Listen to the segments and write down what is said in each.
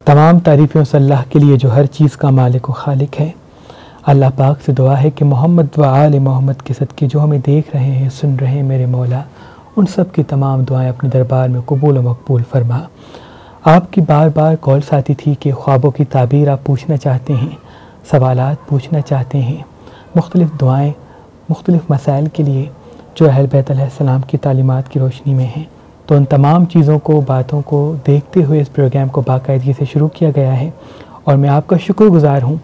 تمام تعریفیں اس اللہ کے لیے جو ہر چیز کا مالک و خالق ہے۔ اللہ پاک سے دعا ہے کہ محمد و آل محمد کے صدقے جو ہمیں دیکھ رہے ہیں، سن رہے ہیں میرے مولا، ان سب کی تمام دعائیں اپنے دربار میں قبول و مقبول فرما۔ آپ کی بار بار کالس آتی تھی کہ خوابوں کی تعبیر آپ پوچھنا چاہتے ہیں، سوالات پوچھنا چاہتے ہیں، مختلف دعائیں مختلف مسائل کے لیے جو اہل بیت علیہ السلام کی تعلیمات کی روشنی میں ہیں۔ تو ان تمام چیزوں کو، باتوں کو دیکھتے ہوئے اس پروگرام کو باقاعدگی سے شروع کیا گیا ہے، اور میں آپ کا شکر گزار ہوں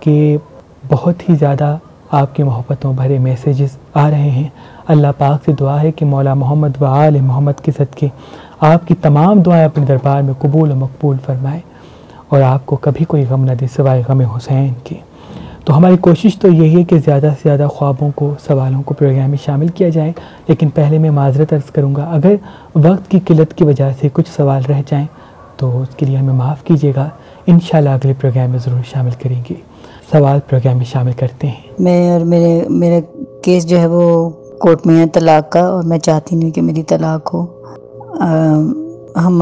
کہ بہت ہی زیادہ آپ کی محبتوں بھرے میسیجز آ رہے ہیں۔ اللہ پاک سے دعا ہے کہ مولا محمد و آل محمد کے صدقے آپ کی تمام دعائیں اپنے دربار میں قبول و مقبول فرمائے، اور آپ کو کبھی کوئی غم نہ دے سوائے غم حسین کے۔ تو ہماری کوشش تو یہی ہے کہ زیادہ سے زیادہ خوابوں کو، سوالوں کو پروگرام میں شامل کیا جائے، لیکن پہلے میں معذرت عرض کروں گا اگر وقت کی قلت کی وجہ سے کچھ سوال رہ جائیں تو اس کے لیے ہمیں معاف کیجیے گا۔ انشاءاللہ اگلے پروگرام میں ضرور شامل کریں گے۔ سوال پروگرام میں شامل کرتے ہیں۔ میں اور میرا کیس جو ہے وہ کورٹ میں ہے طلاق کا، اور میں چاہتی نہیں کہ میری طلاق ہو، ہم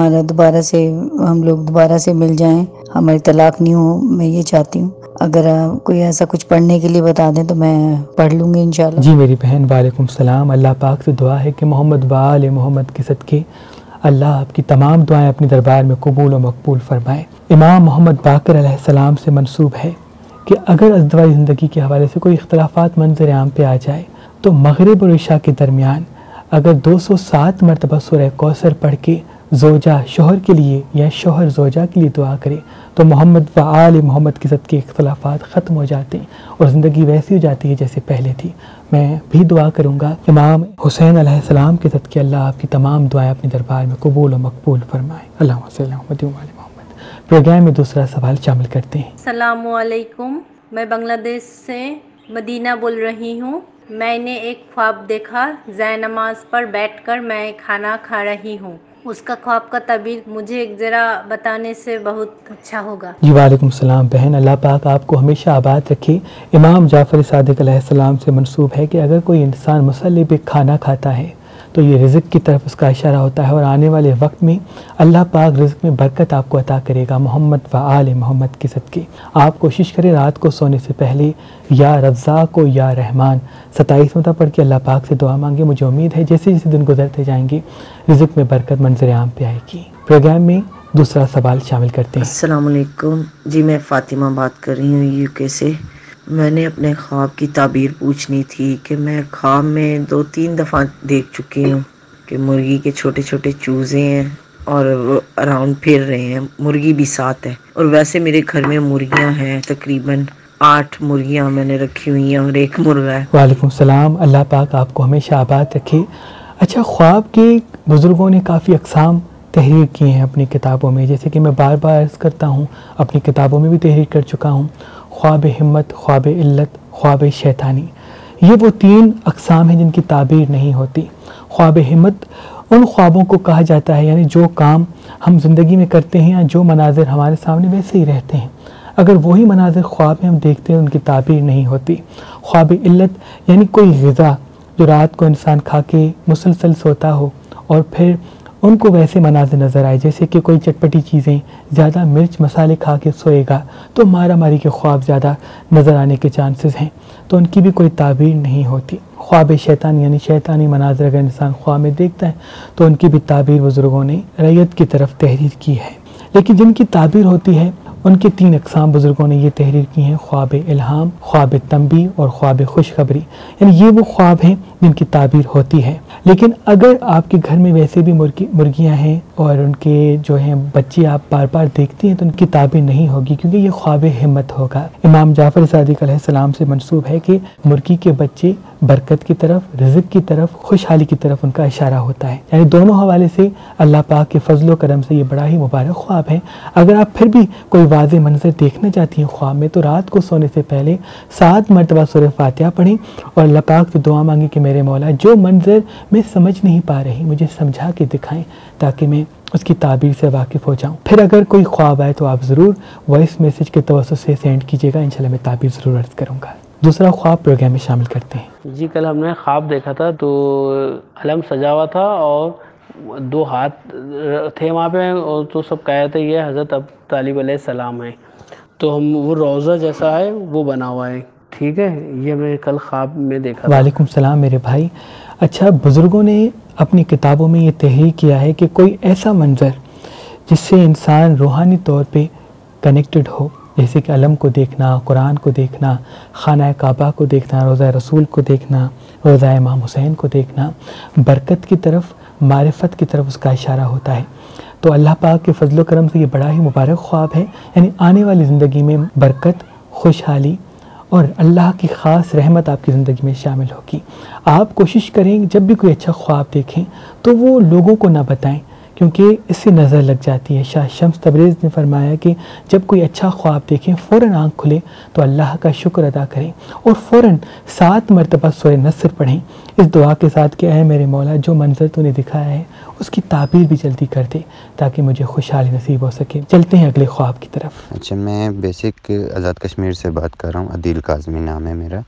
لوگ دوبارہ سے مل جائیں، ہماری طلاق نہیں ہو، میں یہ چاہتی ہوں۔ اگر کوئی ایسا کچھ پڑھنے کے لیے بتا دیں تو میں پڑھ لوں گی انشاءاللہ۔ جی میری بہن، وعلیکم السلام۔ اللہ پاک سے دعا ہے کہ محمد و آل محمد کے صدقے اللہ آپ کی تمام دعائیں اپنے دربار میں قبول و مقبول فرمائے۔ امام محمد باقر علیہ السلام سے منسوب ہے کہ اگر ازدواجی زندگی کے حوالے سے کوئی اختلافات منظر عام پہ آ جائے تو مغرب اور عشاء کے درمیان اگر 207 مرتبہ سورہ کوثر پڑھ کے زوجہ شوہر کے لیے یا شوہر زوجہ کے لیے دعا کرے تو محمد و آل محمد کے صدقے اختلافات ختم ہو جاتے ہیں اور زندگی ویسی ہو جاتی ہے جیسے پہلے تھی۔ میں بھی دعا کروں گا امام حسین علیہ السلام کے صدقے اللہ آپ کی تمام دعائیں اپنے دربار میں قبول و مقبول فرمائے۔ اللہم صلی علی محمد و آل محمد۔ پروگرام میں دوسرا سوال شامل کرتے ہیں۔ السلام علیکم، میں بنگلہ دیش سے مدینہ بول رہی ہوں۔ میں نے ایک خواب دیکھا، زائے نماز پر بیٹھ کر میں کھانا کھا رہی ہوں۔ اس کا خواب کا تعبیر مجھے ذرا بتانے سے بہت اچھا ہوگا۔ جی وعلیکم السلام بہن، اللہ پاک آپ کو ہمیشہ آباد رکھے۔ امام جعفر صادق علیہ السلام سے منسوب ہے کہ اگر کوئی انسان مصلی پہ کھانا کھاتا ہے تو یہ رزق کی طرف اس کا اشارہ ہوتا ہے، اور آنے والے وقت میں اللہ پاک رزق میں برکت آپ کو عطا کرے گا محمد و آل محمد کے صدقے۔ آپ کوشش کریں رات کو سونے سے پہلے یا رزاق و یا رحمان 27 مرتبہ پڑھ کے اللہ پاک سے دعا مانگے۔ مجھے امید ہے جیسے جیسے دن گزرتے جائیں گے رزق میں برکت منظر عام پہ آئے گی۔ پروگرام میں دوسرا سوال شامل کرتے ہیں۔ السلام علیکم جی، میں فاطمہ بات کر رہی ہوں یو کے سے۔ میں نے اپنے خواب کی تعبیر پوچھنی تھی کہ میں خواب میں 2-3 دفعہ دیکھ چکی ہوں کہ مرغی کے چھوٹے چھوٹے چوزے ہیں اور وہ اراؤنڈ پھر رہے ہیں، مرغی بھی ساتھ ہے، اور ویسے میرے گھر میں مرغیاں ہیں، تقریباً 8 مرغیاں میں نے رکھی ہوئی ہیں اور 1 مرغا ہے۔ وعلیکم السلام، اللہ پاک آپ کو ہمیشہ آباد رکھے۔ اچھا، خواب کے بزرگوں نے کافی اقسام تحریر کی ہیں اپنی کتابوں میں، جیسے کہ میں بار بار عرض کرتا ہوں اپنی کتابوں میں بھی تحریر کر چکا ہوں۔ خواب ہمت، خواب علت، خواب شیطانی، یہ وہ 3 اقسام ہیں جن کی تعبیر نہیں ہوتی۔ خواب ہمت ان خوابوں کو کہا جاتا ہے، یعنی جو کام ہم زندگی میں کرتے ہیں یا جو مناظر ہمارے سامنے ویسے ہی رہتے ہیں، اگر وہی مناظر خواب میں ہم دیکھتے ہیں ان کی تعبیر نہیں ہوتی۔ خواب علت یعنی کوئی غذا جو رات کو انسان کھا کے مسلسل سوتا ہو اور پھر ان کو ویسے مناظر نظر آئے، جیسے کہ کوئی چٹپٹی چیزیں، زیادہ مرچ مسالے کھا کے سوئے گا تو مارا ماری کے خواب زیادہ نظر آنے کے چانسز ہیں، تو ان کی بھی کوئی تعبیر نہیں ہوتی۔ خواب شیطان یعنی شیطانی مناظر اگر انسان خواب میں دیکھتا ہے تو ان کی بھی تعبیر بزرگوں نے رعیت کی طرف تحریر کی ہے۔ لیکن جن کی تعبیر ہوتی ہے ان کے 3 اقسام بزرگوں نے یہ تحریر کی ہیں: خواب الہام، خواب تنبیہ اور خواب خوشخبری، یعنی یہ وہ خواب ہیں جن کی تعبیر ہوتی ہے۔ لیکن اگر آپ کے گھر میں ویسے بھی مرغیاں ہیں اور ان کے جو ہیں بچے آپ بار بار دیکھتے ہیں تو ان کی تعبیر نہیں ہوگی، کیونکہ یہ خواب ہمت ہوگا۔ امام جعفر صادق علیہ السلام سے منسوب ہے کہ مرغی کے بچے برکت کی طرف، رزق کی طرف، خوشحالی کی طرف ان کا اشارہ ہوتا ہے، یعنی دونوں حوالے سے اللہ پاک کے فضل و کرم سے یہ بڑا ہی مبارک خواب ہے۔ اگر آپ پھر بھی کوئی واضح منظر دیکھنا چاہتی ہیں خواب میں تو رات کو سونے سے پہلے 7 مرتبہ سورہ فاتحہ پڑھیں اور اللہ پاک سے دعا مانگیں کہ میرے مولا جو منظر میں سمجھ نہیں پا رہی مجھے سمجھا کے دکھائیں تاکہ میں اس کی تعبیر سے واقف ہو جاؤں۔ پھر اگر کوئی خواب آئے تو آپ ضرور وائس میسج کے توسط سے سینڈ کیجیے گا، انشاءاللہ میں تعبیر ضرور عرض کروں گا۔ دوسرا خواب پروگرام میں شامل کرتے ہیں۔ جی کل ہم نے خواب دیکھا تھا تو علم سجا ہوا تھا اور دو ہاتھ تھے وہاں پہ، اور تو سب کہتے یہ حضرت اب طالب علیہ السلام ہیں. تو ہم وہ روضہ جیسا ہے وہ بنا ہوا ہے. ٹھیک ہے، یہ میں کل خواب میں دیکھا تھا. وعلیکم السلام میرے بھائی. اچھا، بزرگوں نے اپنی کتابوں میں یہ تحریر کیا ہے کہ کوئی ایسا منظر جس سے انسان روحانی طور پہ کنیکٹڈ ہو، جیسے کہ علم کو دیکھنا، قرآن کو دیکھنا، خانہ کعبہ کو دیکھنا، روضہ رسول کو دیکھنا، روضہ امام حسین کو دیکھنا، برکت کی طرف، معرفت کی طرف اس کا اشارہ ہوتا ہے. تو اللہ پاک کے فضل و کرم سے یہ بڑا ہی مبارک خواب ہے. یعنی آنے والی زندگی میں برکت، خوشحالی اور اللہ کی خاص رحمت آپ کی زندگی میں شامل ہوگی. آپ کوشش کریں جب بھی کوئی اچھا خواب دیکھیں تو وہ لوگوں کو نہ بتائیں، کیونکہ اس سے نظر لگ جاتی ہے. شاہ شمس تبریز نے فرمایا کہ جب کوئی اچھا خواب دیکھیں فوراً آنکھ کھلے تو اللہ کا شکر ادا کریں اور فوراً 7 مرتبہ سورہ نصر پڑھیں، اس دعا کے ساتھ کہ اے میرے مولا جو منظر تو نے دکھایا ہے اس کی تعبیر بھی جلدی کر دے تاکہ مجھے خوشحالی نصیب ہو سکے. چلتے ہیں اگلے خواب کی طرف. اچھا، میں بیسک آزاد کشمیر سے بات کر رہا ہوں. عدیل کاظمی نام ہے میرا.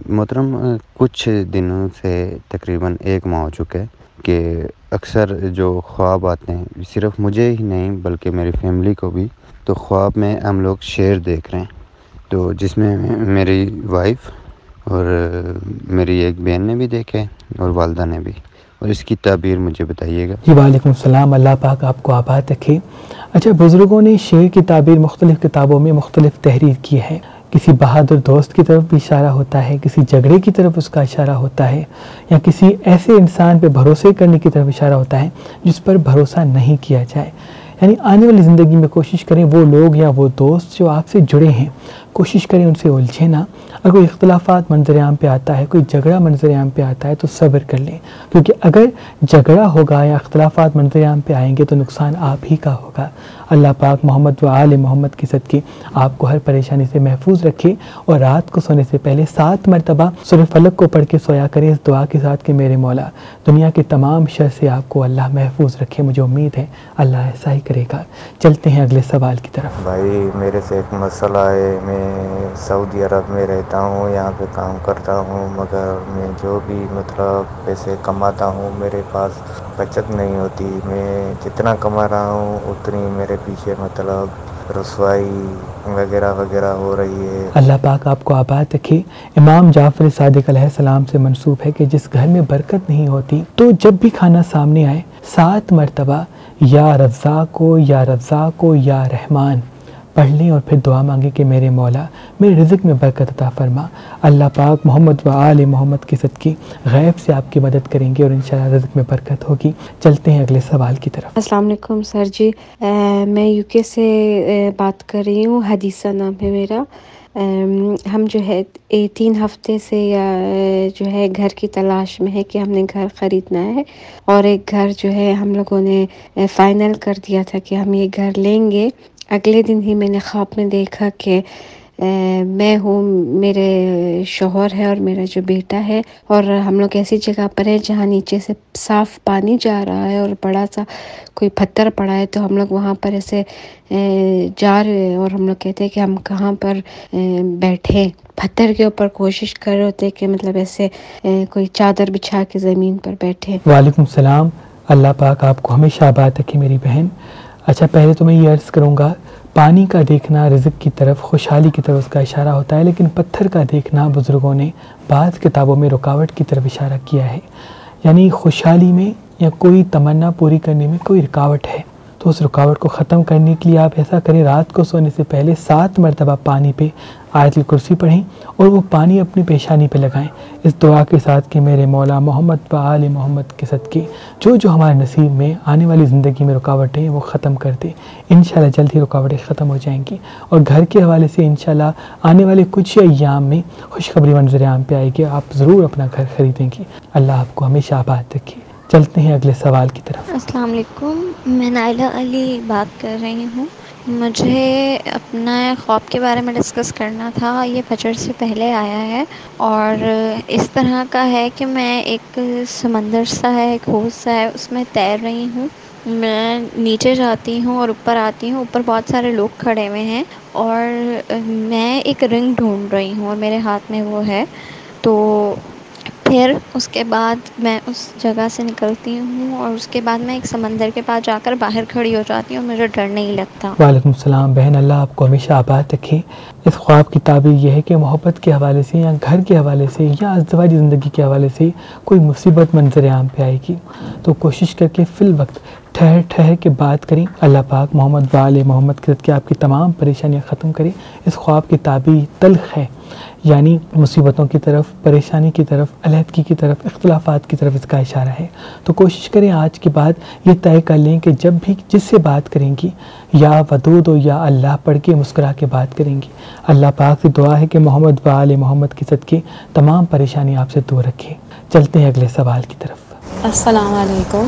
محترم، کچھ دنوں سے تقریباً 1 ماہ ہو چکا ہے کہ اکثر جو خواب آتے ہیں، صرف مجھے ہی نہیں بلکہ میری فیملی کو بھی، تو خواب میں ہم لوگ شیر دیکھ رہے ہیں، تو جس میں میری وائف اور میری ایک بہن نے بھی دیکھے اور والدہ نے بھی، اور اس کی تعبیر مجھے بتائیے گا. جی وعلیکم السلام، اللہ پاک آپ کو آباد رکھے. اچھا، بزرگوں نے شیر کی تعبیر مختلف کتابوں میں مختلف تحریر کی ہے. کسی بہادر دوست کی طرف بھی اشارہ ہوتا ہے، کسی جھگڑے کی طرف اس کا اشارہ ہوتا ہے، یا کسی ایسے انسان پہ بھروسے کرنے کی طرف اشارہ ہوتا ہے جس پر بھروسہ نہیں کیا جائے. یعنی آنے والی زندگی میں کوشش کریں وہ لوگ یا وہ دوست جو آپ سے جڑے ہیں کوشش کریں ان سے الجھے نہ. اگر کوئی اختلافات منظر عام پہ آتا ہے، کوئی جھگڑا منظر عام پہ آتا ہے تو صبر کر لیں، کیونکہ اگر جھگڑا ہوگا یا اختلافات منظر عام پہ آئیں گے تو نقصان آپ ہی کا ہوگا. اللہ پاک محمد و آل محمد کی صدقے آپ کو ہر پریشانی سے محفوظ رکھے، اور رات کو سونے سے پہلے 7 مرتبہ سورہ فلق کو پڑھ کے سویا کریں اس دعا کے ساتھ کہ میرے مولا دنیا کے تمام شر سے آپ کو اللہ محفوظ رکھے. مجھے امید ہے اللہ ایسا ہی کرے گا. چلتے ہیں اگلے سوال کی طرف. بھائی میرے سے ایک مسئلہ ہے. میں سعودی عرب میں رہتا ہوں، یہاں پہ کام کرتا ہوں، مگر میں جو بھی مطلب پیسے کماتا ہوں میرے پاس بچت نہیں ہوتی. میں جتنا کما رہا ہوں اتنی میرے پیچھے مطلب رسوائی وغیرہ وغیرہ ہو رہی ہے. اللہ پاک آپ کو آباد رکھے. امام جعفر صادق علیہ السلام سے منسوب ہے کہ جس گھر میں برکت نہیں ہوتی تو جب بھی کھانا سامنے آئے 7 مرتبہ یا رزاق کو یا رزاق کو یا رحمان پڑھ لیں اور پھر دعا مانگیں کہ میرے مولا میرے رزق میں برکت عطا فرما. اللہ پاک محمد و آل محمد کی صدقے غیب سے آپ کی مدد کریں گے اور انشاءاللہ رزق میں برکت ہوگی. چلتے ہیں اگلے سوال کی طرف. السلام علیکم سر جی، میں یو کے سے بات کر رہی ہوں. حدیثہ نام ہے میرا. ہم جو ہے 3 ہفتے سے جو ہے گھر کی تلاش میں ہے کہ ہم نے گھر خریدنا ہے، اور ایک گھر جو ہے ہم لوگوں نے فائنل کر دیا تھا کہ ہم یہ گھر لیں گے. اگلے دن ہی میں نے خواب میں دیکھا کہ میں ہوں، میرے شوہر ہے اور میرا جو بیٹا ہے، اور ہم لوگ ایسی جگہ پر ہیں جہاں نیچے سے صاف پانی جا رہا ہے اور بڑا سا کوئی پتھر پڑا ہے. تو ہم لوگ وہاں پر ایسے جا رہے ہیں اور ہم لوگ کہتے ہیں کہ ہم کہاں پر بیٹھے. پتھر کے اوپر کوشش کر رہے ہوتے کہ مطلب ایسے کوئی چادر بچھا کے زمین پر بیٹھے. وعلیکم السلام، اللہ پاک آپ کو ہمیشہ آباد رکھے میری بہن. اچھا، پہلے تو میں یہ عرض کروں گا پانی کا دیکھنا رزق کی طرف، خوشحالی کی طرف اس کا اشارہ ہوتا ہے، لیکن پتھر کا دیکھنا بزرگوں نے بعض کتابوں میں رکاوٹ کی طرف اشارہ کیا ہے. یعنی خوشحالی میں یا کوئی تمنا پوری کرنے میں کوئی رکاوٹ ہے تو اس رکاوٹ کو ختم کرنے کے لیے آپ ایسا کریں، رات کو سونے سے پہلے 7 مرتبہ پانی پہ آیت الکرسی پڑھیں اور وہ پانی اپنی پیشانی پہ لگائیں اس دعا کے ساتھ کہ میرے مولا محمد و آل محمد کے صدقے جو ہمارے نصیب میں آنے والی زندگی میں رکاوٹیں ہیں وہ ختم کر دے. انشاءاللہ جلد ہی رکاوٹیں ختم ہو جائیں گی، اور گھر کے حوالے سے انشاءاللہ آنے والے کچھ ایام میں خوشخبری منظر عام پہ آئے گی، آپ ضرور اپنا گھر خریدیں گی. اللہ آپ کو ہمیشہ آباد رکھے. چلتے ہیں اگلے سوال کی طرف. السلام علیکم، میں نائلہ علی بات کر رہی ہوں. مجھے اپنا خواب کے بارے میں ڈسکس کرنا تھا. یہ فجر سے پہلے آیا ہے اور اس طرح کا ہے کہ میں ایک سمندر سا ہے، ایک حوض سا ہے، اس میں تیر رہی ہوں. میں نیچے جاتی ہوں اور اوپر آتی ہوں. اوپر بہت سارے لوگ کھڑے ہوئے ہیں اور میں ایک رنگ ڈھونڈ رہی ہوں اور میرے ہاتھ میں وہ ہے. تو پھر اس کے بعد میں اس جگہ سے نکلتی ہوں اور اس کے بعد میں ایک سمندر کے پاس جا کر باہر کھڑی ہو جاتی ہوں، مجھے ڈر نہیں لگتا۔ وعلیکم السلام بہن، اللہ آپ کو ہمیشہ آباد رکھے۔ اس خواب کی تعبیر یہ ہے کہ محبت کے حوالے سے یا گھر کے حوالے سے یا ازدواجی زندگی کے حوالے سے کوئی مصیبت منظر عام پہ آئے گی تو کوشش کر کے فی الوقت ٹھہر کے بات کریں۔ اللہ پاک محمد و آل محمد کے صدقے آپ کی تمام پریشانیاں ختم کریں۔ اس خواب کی تعبیر تلخ ہے، یعنی مصیبتوں کی طرف، پریشانی کی طرف، علیحدگی کی طرف، اختلافات کی طرف اس کا اشارہ ہے۔ تو کوشش کریں آج کے بعد یہ طے کر لیں کہ جب بھی جس سے بات کریں گی یا ودود و یا اللہ پڑھ کے مسکرا کے بات کریں گی۔ اللہ پاک سے دعا ہے کہ محمد و آل محمد کے صدقے تمام پریشانی آپ سے دور رکھے۔ چلتے ہیں اگلے سوال کی طرف۔ السلام علیکم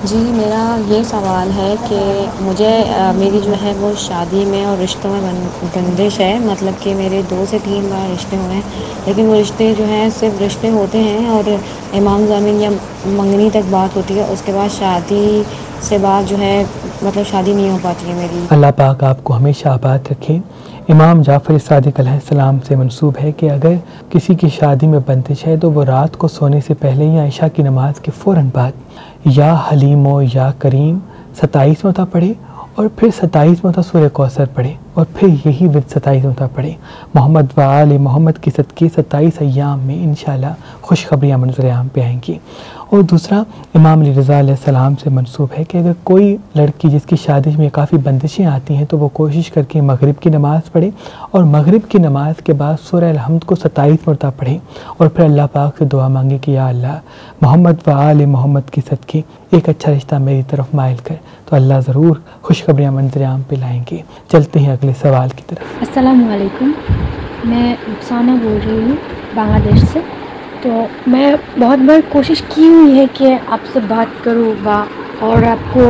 جی، میرا یہ سوال ہے کہ مجھے میری جو ہے وہ شادی میں اور رشتوں میں بندش ہے، مطلب کہ میرے 2 سے 3 بار رشتے ہوئے ہیں، لیکن وہ رشتے جو ہیں صرف رشتے ہوتے ہیں اور امام زامن یا منگنی تک بات ہوتی ہے، اس کے بعد شادی سے بعد جو ہے مطلب شادی نہیں ہو پاتی ہے میری۔ اللہ پاک آپ کو ہمیشہ آباد رکھے۔ امام جعفر صادق علیہ السلام سے منسوب ہے کہ اگر کسی کی شادی میں بندش ہے تو وہ رات کو سونے سے پہلے یا عشاء کی نماز کے فوراً بعد یا حلیم و یا کریم 27 مرتبہ پڑھے اور پھر 27 مرتبہ سورہ کوثر پڑھے اور پھر یہی ورد 27 مرتبہ پڑھے۔ محمد و آل محمد کی صدقے 27 ایام میں انشاءاللہ خوشخبریاں منظر عام پہ آئیں گی۔ اور دوسرا امام علی رضا علیہ السلام سے منسوب ہے کہ اگر کوئی لڑکی جس کی شادی میں کافی بندشیں آتی ہیں تو وہ کوشش کر کے مغرب کی نماز پڑھے اور مغرب کی نماز کے بعد سورہ الحمد کو 27 مرتبہ پڑھے اور پھر اللہ پاک سے دعا مانگے کہ یا اللہ محمد و آل محمد کی صدقے ایک اچھا رشتہ میری طرف مائل کر، تو اللہ ضرور خوشخبریاں منظر عام پہ لائیں گے۔ چلتے ہیں اگلے سوال کی طرف۔ السلام علیکم، میں افسانہ بول رہی ہوں بنگلہ دیش سے۔ تو میں بہت بار کوشش کی ہوئی ہے کہ آپ سے بات کروں اور آپ کو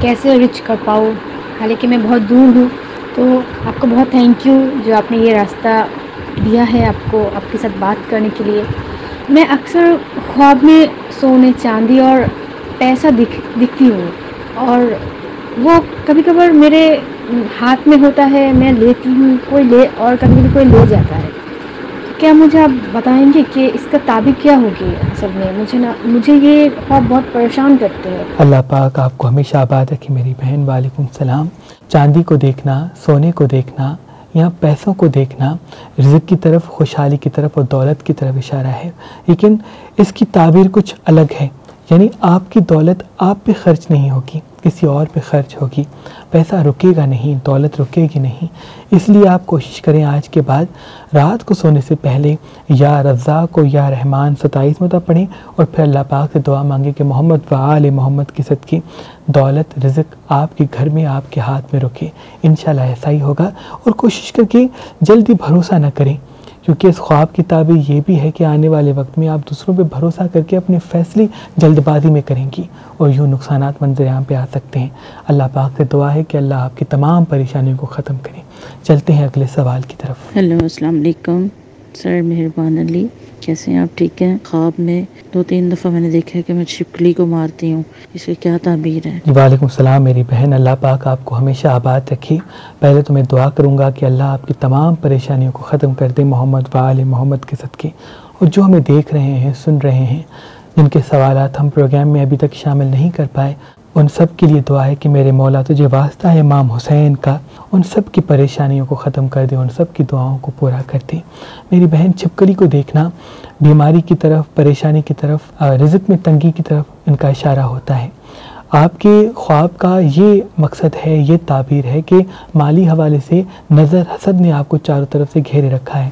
کیسے ریچ کر پاؤں، حالانکہ میں بہت دور ہوں۔ تو آپ کو بہت تھینک یو جو آپ نے یہ راستہ دیا ہے آپ کو آپ کے ساتھ بات کرنے کے لیے۔ میں اکثر خواب میں سونے چاندی اور پیسہ دکھتی ہوں اور وہ کبھی کبھار میرے ہاتھ میں ہوتا ہے، میں لیتی ہوں، اور کبھی کبھی کوئی لے جاتا ہے۔ کیا مجھے آپ بتائیں گے کہ اس کا تعبیر کیا ہوگی؟ اصل میں مجھے یہ خواب بہت پریشان کرتے ہیں۔ اللہ پاک آپ کو ہمیشہ آباد رکھے میری بہن۔ وعلیکم السلام۔ چاندی کو دیکھنا، سونے کو دیکھنا یا پیسوں کو دیکھنا رزق کی طرف، خوشحالی کی طرف اور دولت کی طرف اشارہ ہے، لیکن اس کی تعبیر کچھ الگ ہے، یعنی آپ کی دولت آپ پہ خرچ نہیں ہوگی، کسی اور پہ خرچ ہوگی، پیسہ رکے گا نہیں، دولت رکے گی نہیں۔ اس لیے آپ کوشش کریں آج کے بعد رات کو سونے سے پہلے یا رزاق کو یا رحمان 27 مرتبہ پڑھیں اور پھر اللہ پاک سے دعا مانگیں کہ محمد و آل محمد کی صدقے دولت رزق آپ کے گھر میں، آپ کے ہاتھ میں رکے۔ انشاءاللہ ایسا ہی ہوگا۔ اور کوشش کر کے جلدی بھروسہ نہ کریں، کیونکہ اس خواب کی تعبیر یہ بھی ہے کہ آنے والے وقت میں آپ دوسروں پہ بھروسہ کر کے اپنے فیصلے جلد بازی میں کریں گی اور یوں نقصانات منظر عام پہ آ سکتے ہیں۔ اللہ پاک سے دعا ہے کہ اللہ آپ کی تمام پریشانیوں کو ختم کرے۔ چلتے ہیں اگلے سوال کی طرف۔ ہیلو، السلام علیکم سر، مہربان علی، کیسے ہیں آپ؟ ٹھیک ہیں؟ خواب میں 2-3 دفعہ میں نے دیکھا ہے کہ میں چھپکلی کو مارتی ہوں، اس کی کیا تعبیر ہے؟ وعلیکم السلام میری بہن، اللہ پاک آپ کو ہمیشہ آباد رکھے۔ پہلے تو میں دعا کروں گا کہ اللہ آپ کی تمام پریشانیوں کو ختم کر دے محمد و آل محمد کے صدقے۔ اور جو ہمیں دیکھ رہے ہیں، سن رہے ہیں، جن کے سوالات ہم پروگرام میں ابھی تک شامل نہیں کر پائے، ان سب کے لیے دعا ہے کہ میرے مولا تجھے واسطہ ہے امام حسین کا، ان سب کی پریشانیوں کو ختم کر دے، ان سب کی دعاؤں کو پورا کر دے۔ میری بہن، چھپکلی کو دیکھنا بیماری کی طرف، پریشانی کی طرف، رزق میں تنگی کی طرف ان کا اشارہ ہوتا ہے۔ آپ کے خواب کا یہ مقصد ہے، یہ تعبیر ہے کہ مالی حوالے سے نظر حسد نے آپ کو چاروں طرف سے گھیرے رکھا ہے۔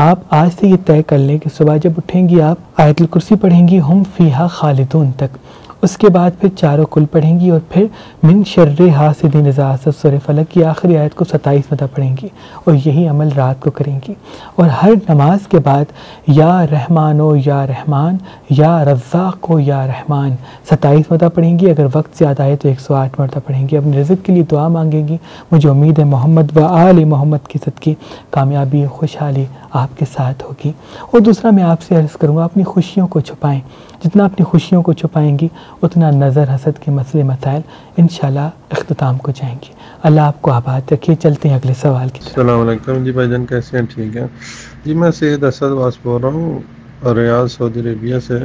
آپ آج سے یہ طے کر لیں کہ صبح جب اٹھیں گی آپ آیت الکرسی پڑھیں گی، ہم فیہا خالدون تک، اس کے بعد پھر چاروں کل پڑھیں گی اور پھر من شر حاسد اذا حسد سورہ فلق کی آخری آیت کو 27 مرتبہ پڑھیں گی اور یہی عمل رات کو کریں گی۔ اور ہر نماز کے بعد یا رحمان و یا رحمان یا رزاق و یا رحمان 27 مرتبہ پڑھیں گی۔ اگر وقت زیادہ ہے تو 108 مرتبہ پڑھیں گی۔ اپنے رزق کے لیے دعا مانگیں گی۔ مجھے امید ہے محمد و آل محمد کی صدقے کامیابی، خوشحالی آپ کے ساتھ ہوگی۔ اور دوسرا میں آپ سے عرض کروں گا، اپنی خوشیوں کو چھپائیں۔ جتنا اپنی خوشیوں کو چھپائیں گی اتنا نظر حسد کے مسئلے مسائل انشاءاللہ اختتام کو جائیں گے۔ اللہ آپ کو آباد رکھے۔ چلتے ہیں اگلے سوال کی طرف۔ السلام علیکم جی بھائی جان، کیسے ہیں؟ ٹھیک ہے جی۔ میں سید اسد واس بول رہا ہوں ریاض سعودی عربیہ سے۔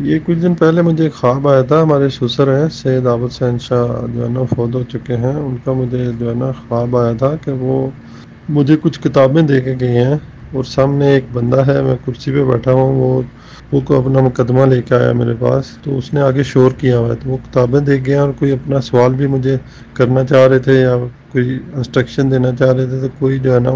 یہ کچھ دن پہلے مجھے ایک خواب آیا تھا، ہمارے سسر ہیں سید عابد حسین شاہ جو ہے نا فوت ہو چکے ہیں، ان کا مجھے جو ہے نا خواب آیا تھا کہ وہ مجھے کچھ کتابیں دے کے گئے ہیں، اور سامنے ایک بندہ ہے، میں کرسی پہ بیٹھا ہوں، وہ کو اپنا مقدمہ لے کے آیا میرے پاس، تو اس نے آگے شور کیا ہوا ہے، تو وہ کتابیں دے گئے اور کوئی اپنا سوال بھی مجھے کرنا چاہ رہے تھے یا کوئی انسٹرکشن دینا چاہ رہے تھے، تو کوئی جو ہے نا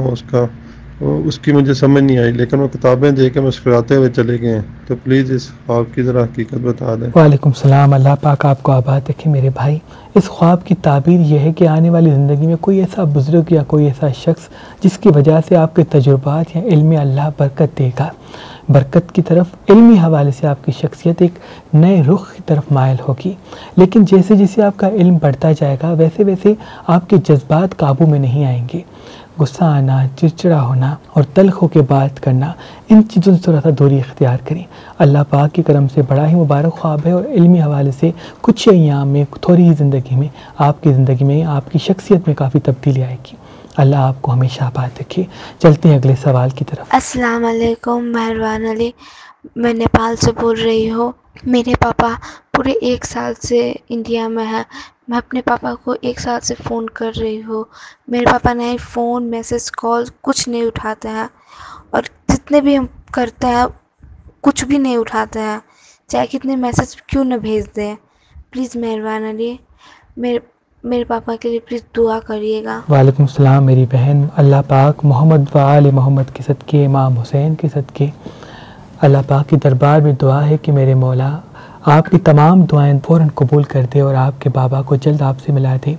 اس کی مجھے سمجھ نہیں آئی، لیکن وہ کتابیں دے کے مسکراتے ہوئے چلے گئے ہیں۔ تو پلیز اس خواب کی ذرا حقیقت بتا دیں۔ وعلیکم السلام، اللہ پاک آپ کو آباد رکھے میرے بھائی۔ اس خواب کی تعبیر یہ ہے کہ آنے والی زندگی میں کوئی ایسا بزرگ یا کوئی ایسا شخص جس کی وجہ سے آپ کے تجربات یا علم اللہ برکت دے گا، برکت کی طرف علمی حوالے سے آپ کی شخصیت ایک نئے رخ کی طرف مائل ہوگی، لیکن جیسے جیسے آپ کا علم بڑھتا جائے گا ویسے ویسے آپ کے جذبات قابو میں نہیں آئیں گے، غصہ آنا، چڑچڑا ہونا اور تلخ ہو کے بات کرنا، ان چیزوں سے تھوڑا سا دوری اختیار کریں۔ اللہ پاک کے کرم سے بڑا ہی مبارک خواب ہے، اور علمی حوالے سے کچھ ایام میں تھوڑی ہی زندگی میں آپ کی زندگی میں آپ کی شخصیت میں کافی تبدیلی آئے گی۔ اللہ آپ کو ہمیشہ آباد رکھے۔ چلتے ہیں اگلے سوال کی طرف۔ السلام علیکم مہربان علی، میں نیپال سے بول رہی ہوں۔ میرے پاپا پورے 1 سال سے انڈیا میں ہیں، میں اپنے پاپا کو 1 سال سے فون کر رہی ہوں، میرے پاپا نئے فون میسج کال کچھ نہیں اٹھاتے ہیں، اور جتنے بھی ہم کرتے ہیں کچھ بھی نہیں اٹھاتے ہیں، چاہے کتنے میسج کیوں نہ بھیج دیں۔ پلیز مہربان علی میرے پاپا کے لیے پلیز دعا کریے گا۔ وعلیکم السلام میری بہن، اللہ پاک محمد و آل محمد کے صدقے، امام حسین کے صدقے اللہ پاک کی دربار میں دعا ہے کہ میرے مولا آپ کی تمام دعائیں فوراً قبول کر دے اور آپ کے بابا کو جلد آپ سے ملا دے،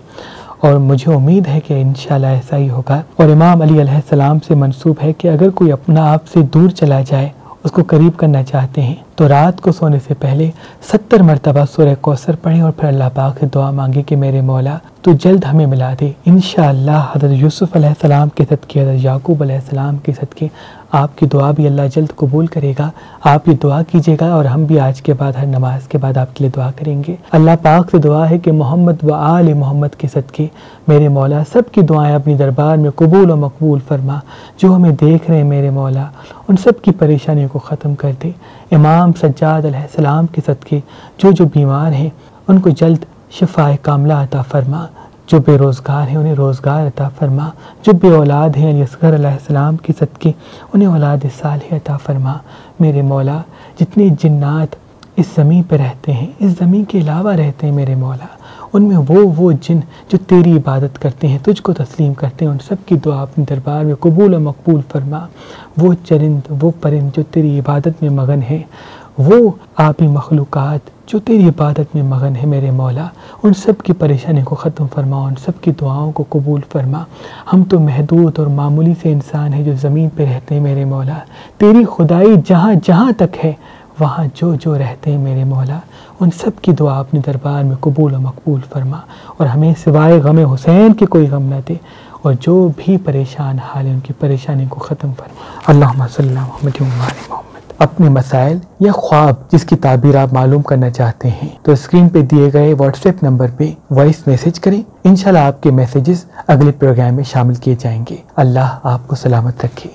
اور مجھے امید ہے کہ انشاءاللہ ایسا ہی ہوگا۔ اور امام علی علیہ السلام سے منسوب ہے کہ اگر کوئی اپنا آپ سے دور چلا جائے، اس کو قریب کرنا چاہتے ہیں تو رات کو سونے سے پہلے 70 مرتبہ سورہ کوثر پڑھیں اور پھر اللہ پاک سے دعا مانگے کہ میرے مولا تو جلد ہمیں ملا دے۔ انشاءاللہ حضرت یوسف علیہ السلام کے صدقے، حضرت یعقوب علیہ السلام کے صدقے آپ کی دعا بھی اللہ جلد قبول کرے گا۔ آپ یہ دعا کیجیے گا، اور ہم بھی آج کے بعد ہر نماز کے بعد آپ کے لیے دعا کریں گے۔ اللہ پاک سے دعا ہے کہ محمد و آل محمد کے صدقے میرے مولا سب کی دعائیں اپنی دربار میں قبول و مقبول فرما، جو ہمیں دیکھ رہے ہیں میرے مولا ان سب کی پریشانیوں کو ختم کر دے۔ امام سجاد علیہ السلام کے صدقے جو بیمار ہیں ان کو جلد شفاء کاملہ عطا فرما، جو بے روزگار ہیں انہیں روزگار عطا فرما، جو بے اولاد ہیں علی اصغر علیہ السلام کے صدقے انہیں اولاد صالح عطا فرما۔ میرے مولا جتنے جنات اس زمین پہ رہتے ہیں، اس زمین کے علاوہ رہتے ہیں میرے مولا، ان میں وہ جن جو تیری عبادت کرتے ہیں، تجھ کو تسلیم کرتے ہیں، ان سب کی دعا اپنے دربار میں قبول و مقبول فرما۔ وہ چرند وہ پرند جو تیری عبادت میں مگن ہیں، وہ آبی مخلوقات جو تیری عبادت میں مگن ہے میرے مولا، ان سب کی پریشانی کو ختم فرما، ان سب کی دعاؤں کو قبول فرما۔ ہم تو محدود اور معمولی سے انسان ہیں جو زمین پہ رہتے ہیں میرے مولا، تیری خدائی جہاں جہاں تک ہے وہاں جو رہتے ہیں میرے مولا، ان سب کی دعا اپنے دربار میں قبول و مقبول فرما، اور ہمیں سوائے غم حسین کے کوئی غم نہ دے، اور جو بھی پریشان حال ہیں ان کی پریشانی کو ختم فرما۔ اللہم صلی اللہ محمد و آل محمد۔ اپنے مسائل یا خواب جس کی تعبیر آپ معلوم کرنا چاہتے ہیں تو اسکرین پہ دیے گئے واٹس ایپ نمبر پہ وائس میسج کریں، انشاءاللہ آپ کے میسیجز اگلے پروگرام میں شامل کیے جائیں گے۔ اللہ آپ کو سلامت رکھے۔